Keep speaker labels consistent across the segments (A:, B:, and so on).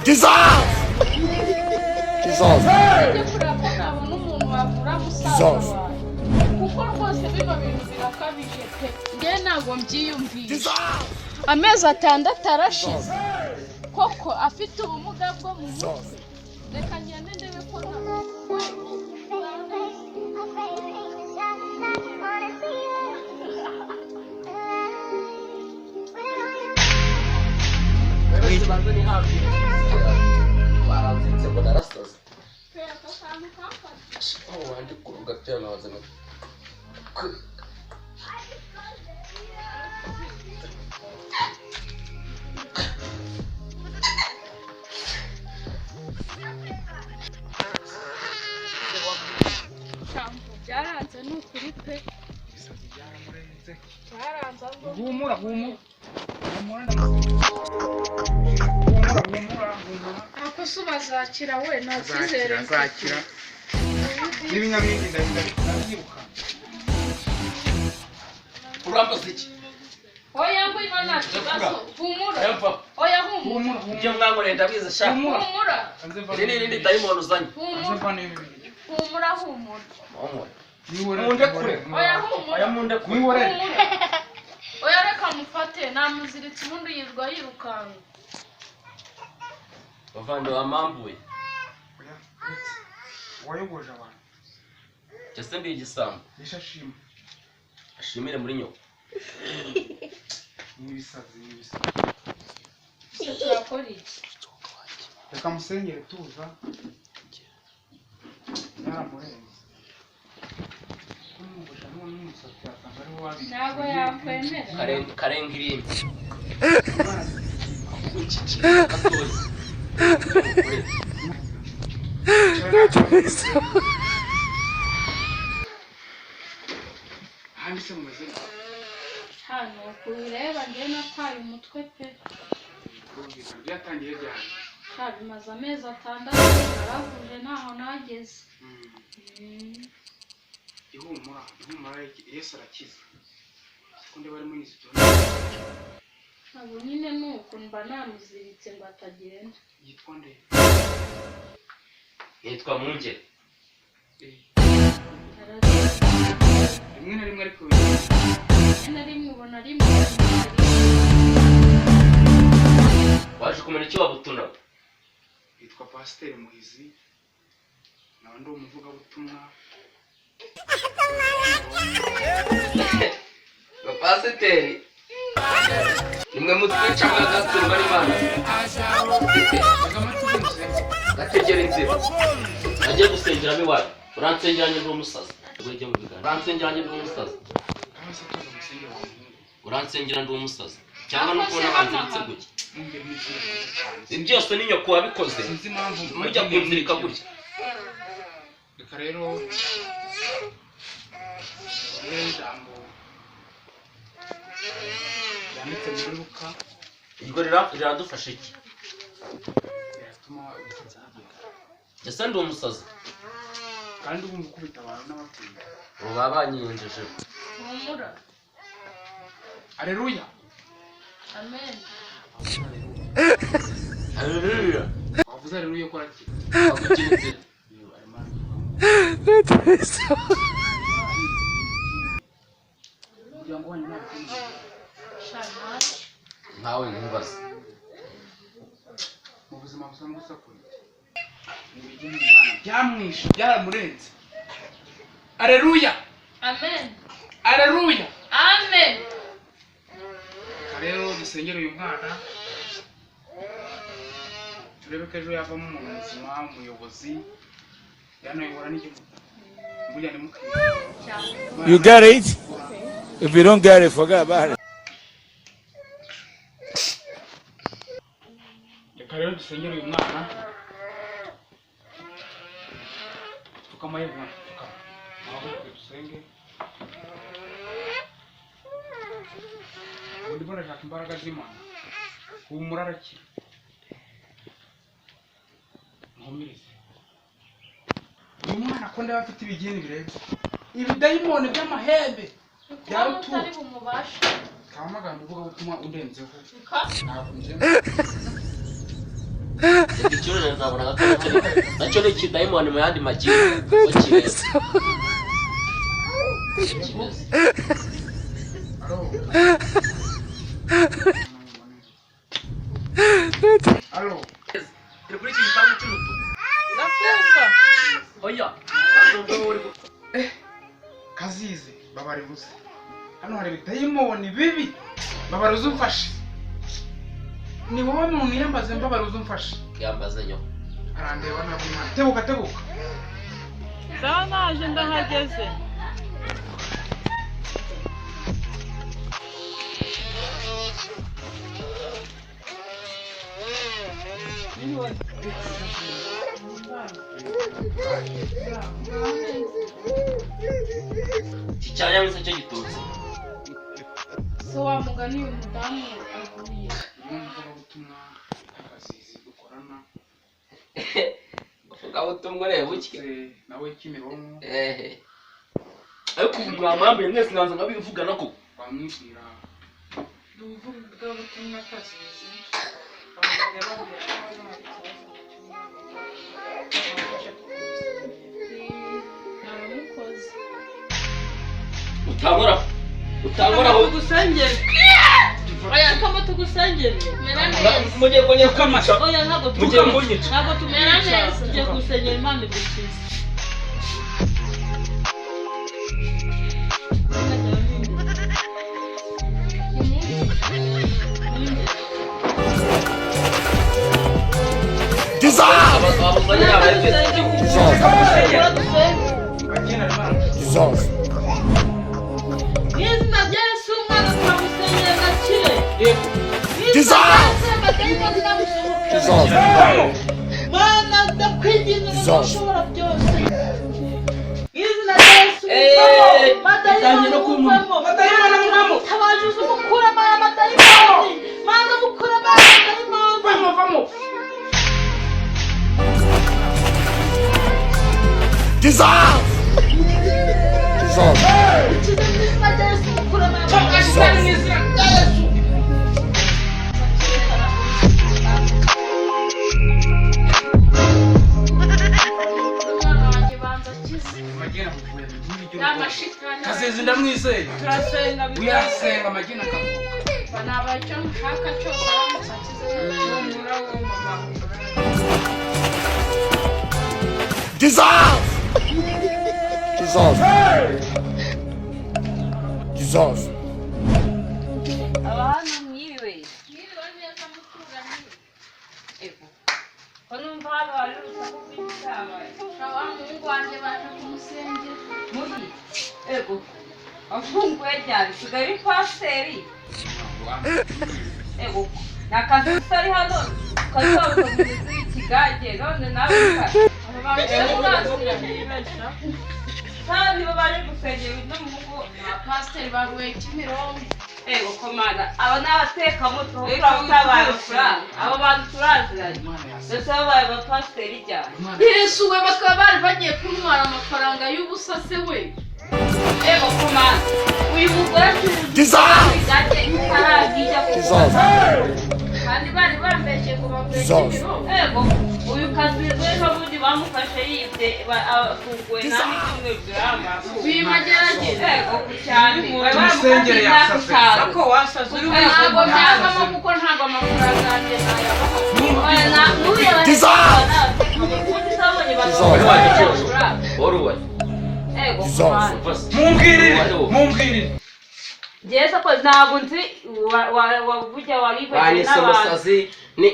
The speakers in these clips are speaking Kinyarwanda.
A: Jesus! Jesus! Jesus!
B: kuko rwose biba bintu birakabije pe nge ntabwo mbyiyumvisha amezi 6 arashize koko afite ubumuga bwo mu mutwe reka ngende ndebe ko
C: Banzani hafi baranzitse ngo narasaze wandi kuruga cyane wazana
B: byaranze n'ukuri pe byaranze
D: humura
B: ako subazakira we nazizere
D: zakira n'ibinyamini ndabyibuka
C: urambaza iki
B: oya ngwino nta kibazo humura oya humura
C: ibyo mwankoreye ndabizi shaka
B: humura
C: ni dayimoni uzanye
B: humura
C: munde kure oya munde kure
B: oya reka mufate namuziritse ubundi yirwa yirukanka
C: bavande wamambuye
D: wayogoje abantu
C: cyese ndi igisambo
D: yashashima
C: ashimire muri nyoko
D: nibisazi
B: turakora iki
D: reka musenyeri tuza yaramurenze kumubusha n'umusatsi atanga ari wabi
B: ntabwo yakwemera
C: karenga irimbi gatoya
D: handitse mu mazina
B: hano kubireba njye nataye umutwe pe
D: byatangiye ryari
B: bimaze amezi 6 naravuje ntaho nageze
D: ihumura Yesu arakiza sikundi bari muri izi
B: ntabwo nyine nuko mba namuziritse ngo atagenda
D: yitwa nde
C: yitwa Mungeri
D: rimwe na rimwe ariko
B: rimwe ubona rimwe
C: waje kumenya icyo wabutuna
D: yitwa Pasiteri Muhizi nawe ndi umuvugabutumwa
C: Pasiteri nimwe mutwica mwagatsindwa n'Imana gategera inzira agiye gusengeramo iwawe uransengeranye n'umusazi ujye mu bigana uransengeranye n'umusazi uransengera ndi umusazi cyangwa no kubona banziritse gutya ibi byose ni nyoko wabikoze mujya kunzirika gutya
D: reka rero ijambo yanditse muri Luka
C: iryo riradufasha iki
D: riratuma ibitotsi hagenda
C: ese ndi umusazi
D: kandi ubumva ukubita abantu n'abatuye
C: ubu baba banyiyenjeje
B: humura
D: Haleluya
B: amen
C: haleluya
D: wavuze haleluya ko araki
C: akukira inzira
D: kugira ngo wanywe
C: ntawe nkubaza
D: mu buzima busanzwe usakura ibijyanye n'Imana byamwishe byaramurenze haleluya
B: amen
D: haleluya
B: amen
D: rero dusengere uyu mwana turebe ko ejo yavamo umuntu muzima umuyobozi yanayobora n'igihugu buriya ni mukwiye
A: You get it? If you don't get it, forget about it.
D: reka rero dusengere uyu mwana tukamayevuna tukama dusenge ndimo ndashaka imbaraga z'Imana humura arakira nkomirize uyu mwana ko ndaba afite ibigeni birenze ibidayimoni by'amahembe byarutuye
B: utari bumubashe
D: kama magambo uvuga ubutumwa undenzeho
B: ka
D: ntabwo nje
C: igicurane nzabona nacyo ni ikidayimoni mu yandi magini
D: Alo.
C: Iri kuri iki gipangu cy'umutuku.
B: Ndakumva.
C: Oya.
D: Kazizi babaribuze. Hano hari ibidayimoni bibi. Babaruze umfashe. Ni wowe muntu yambaze mbabaruze umfashe.
C: Yambaze nyo.
D: Arandeba nabwo. Tebuka tebuka.
B: Sawa naje ndahageze.
C: Kicyanya wese cyo gitutse.
B: So wa mugani uyu mudamu avuye.
D: Umugabo ubutumwa Kazizi dukorana.
C: Uvuga ubutumwa reba uki.
D: Nawe Kimironko.
C: Ariko mwamwambiye mwese nganza ngabivuga nako.
D: Bamwibwira.
B: Uvuga ubutumwa Kazizi.
C: Utangora aho
B: tugusengere. Oya kama tugusengere.
C: Mugiye kongera kukamasha.
B: Oya ntabwo
C: mugiye kunyica.
B: Ntabwo tumera neza. Tugiye gusengera Imana igukize. Mana ndakwinginze ushobora byose. Izina rya Yesu. Madayimoni muvamo. Tabajuze umukura madayimoni. Mana mukura madayimoni.
D: Vamos.
E: Dissolve!
D: Kazizi ndamwizeye.
B: Turasenga
D: Uyasenga amagina akavuga.
B: Banaba icyo mushaka cyose aramusakize n'umura wo mama.
E: Dissolve! Dissolve.
F: Abantu mwiriwe.
B: Mwiriwe neza muturanye.
F: Ego. Konumva hano hari urusaku rw'icyabaye.
B: Wa muhungu wanjye baje kumusengera.
F: Muri. Ego. Afunguye ryari sigaye pasteri. Ego. Nakazi ari hano. Kazoza mu Kigage none nawe ka. Kandi babaje gusengera n'umuhungu
B: Pastor bavuye Kimironko.
F: Ego komanda aba n'abateka mutwe utabaye fura abo bantu turaziranye ndetse babaye ba pasteri cyane
B: Yesu we bakaba bari bagiye kuntwara amafaranga y'ubusa se we.
F: Ego komanda uyu mugore
E: Dissolve!
F: aragijya kandi bari bambeshye ngo bavuye Kimironko. Ego uyu Kazizi n'ubundi bamufashe yibye afunguwe nani kimwe grama
B: Bimagerageza.
F: ego cyane
D: Umusengere yasaze.
F: ko wasaze uri
B: Ntabwo byavamo kuko ntabwo amafaranga yanjye nayabaha.
D: Mumbwirire.
F: Jese ko ntabwo nzi wavujya waribanye
C: Banyise
F: n'abantu.
C: umusazi ni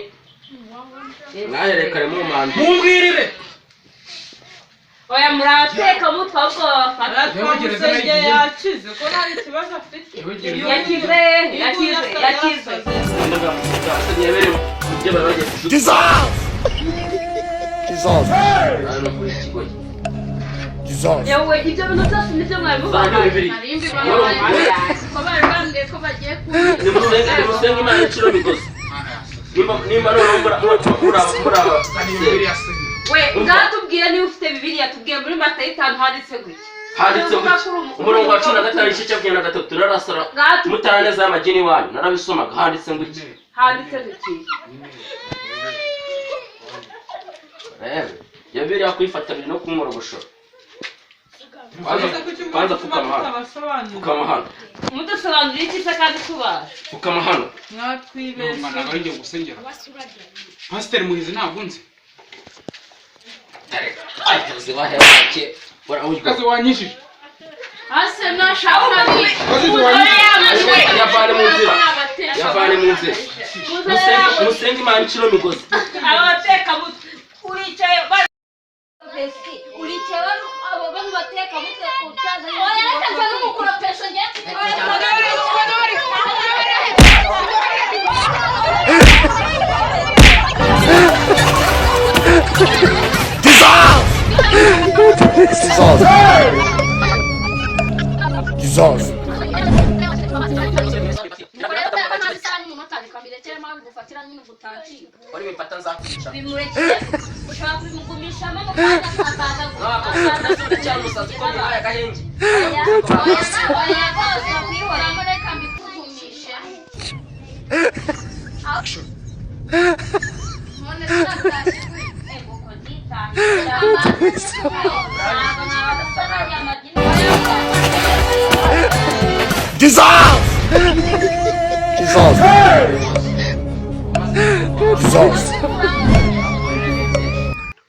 C: naherekare mu manda.
D: Mumbwirire.
F: Oya murateka mutwe ahubwo bafata.
B: Twamusengeye yakize ko nta kibazo afite.
F: Yakize.
C: Ndabasanyebere mu byo babagiye kujuka.
E: Dissolve!
C: Hano kuri kigoyi.
E: Dissolve!
F: Yewe ibyo bintu byose nibyo mwabivuga.
C: Bano bibiri.
B: Narimbi babaye ko bari bambwiye ko bagiye kunywa.
C: Nimusenge Imana incuro migozi. Nimba none muraba.
F: We ngatubwira niba ufite Bibiliya tubwiye muri Matayo 5 handitse gutya.
C: Handitse umurongo wa 15 igice cya 23 narasara mutaraneza y'amagini wanyu narabisomaga handitse gutya.
F: Handitse gutya.
C: yabiriya kwifata biri no kumorogoshora. Kwanza fukama hano.
F: mudusobanurira iki se kandi tubaje
C: Fukama hano.
F: mwatwibeshye
D: Mwana ntabwo ari ngiye gusengera. Pasiteri Muhizi ntabwo nzi.
C: Ayoze baheke.
D: Kazi wanyishije.
B: ase nashaka ni
C: Yavane mu nzira. Musenga Imana iciro migozi.
F: abateka uricaye uricaye abo bantu bateka mutwe utaza
B: oya reka nza n'umukuru pesho ngiye
E: Dissolve.
C: Wari wifata nzakwica.
F: bimurekeye ushaka kubimugumishamo mukanya akaza
C: Ntabwo cyane umusazi ko bihaye agahenge.
B: oya rwose kwihora mureka mbikugumishe
E: Action.
B: none sinabwashye
E: Dissolve. Dissolve. Dissolve.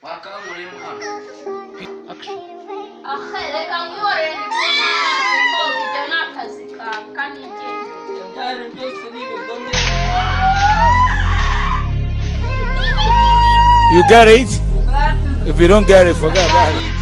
C: Wakanguriremo hano.
B: reka nkwihorere ibyo ni akazi kawe kandi ngende
A: You get it? If you don't get it, forget about it.